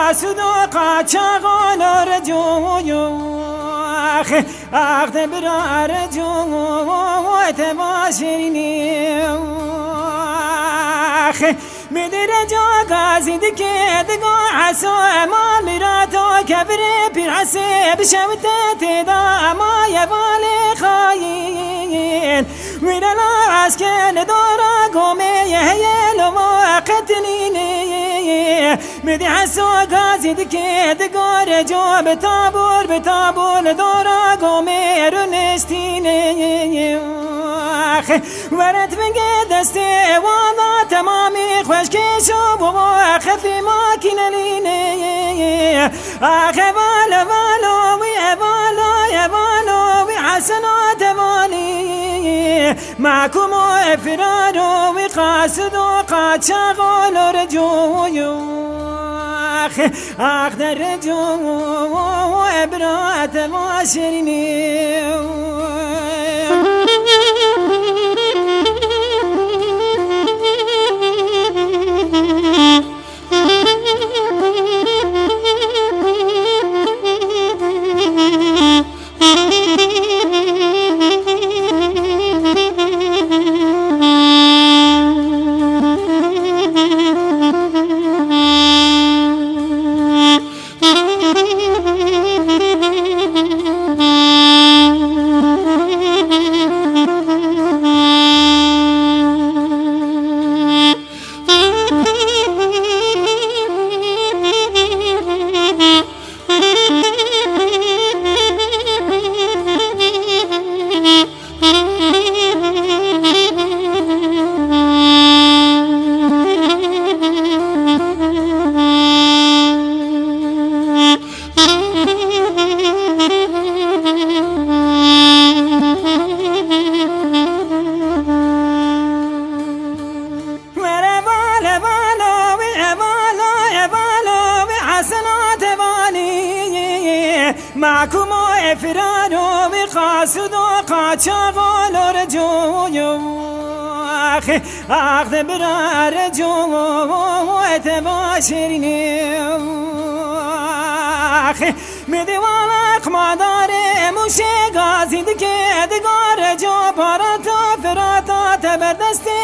قاسد و قاچاقان رجویوخ آخت برا رجوی تباشرینیوخ مدر جا قازد که دگو عسو اما مراتو کبر پیر حسب شمتت دا اما یوالی خاین ویرلا عسکن دورا گومه یهیل و قتلینی مدی حسو قازد که دگو رجو بتابور دورا گومه رنشتینی ورد بگه دسته والا تمامی خوشکشو بو خفی ماکین لینه آخه والو وی حسنات والی معکم و افراد و قاسد و قاچاقال و رجویو آخ در رجو و ابرات معاشرینی معكم افراد وقاسد وقاچاقال رجو اخذ برا رجو وتباشرني مدوالك مدار موشي قازد كد رجو براتا فراتا تبدستي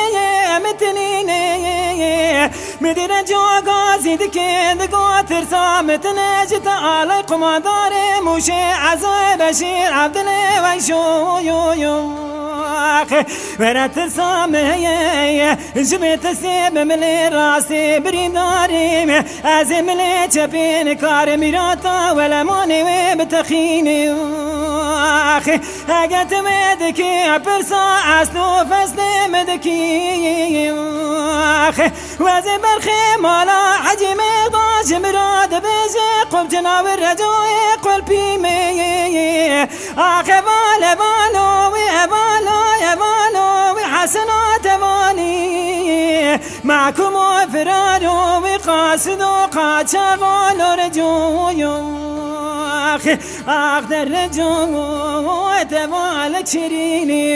متنيني مدير جو قازد كد ترسا متنجت على قمدار موشي عزا بشير عبد الله ويشو ورا ترسا مهي جبت سيب ملي راسي بريداري ازم لي تشبين كار ميراتا ولا ماني وبتخيني اجت مدكي برسا اسلو فسد مدكي وزي برخي مالا حجي مقداش مراد بيجي قم جناب الرجوي قلبي مي بالو حسنات واني معكم وفراد وقاسد وقاچاقال رجوي آخ در رجوي تبالك شريني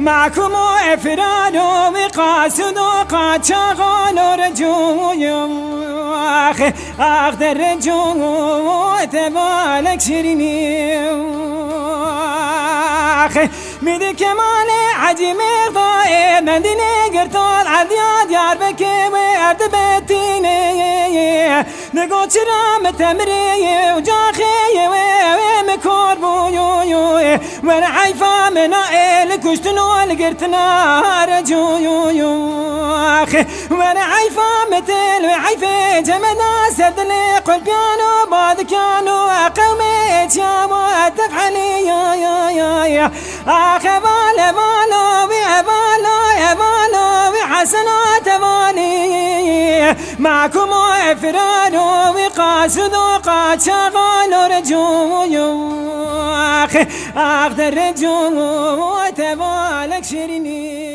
معكم وإفراد وقاسد وقاد شغال ورجو أخذ الرجو تبالك شيريني ميدي كمالي عجيب ضايع منديني قرطال عدياد يار بكي وارد بيتيني نقول شرام تمري وجاخي ومكور بويو وانا عايفة من عيلك وشتنو لقرتنا رجو وانا عايفة مثل وعايفة جمدا سدلي قل بيانو بعد كانوا قومي تشاوى تفعلي يا أخي بالو وحسنات بالي معكم وإفراد وقاسد وقاد شغال ورجو أخذ الرجو تبالك شيريني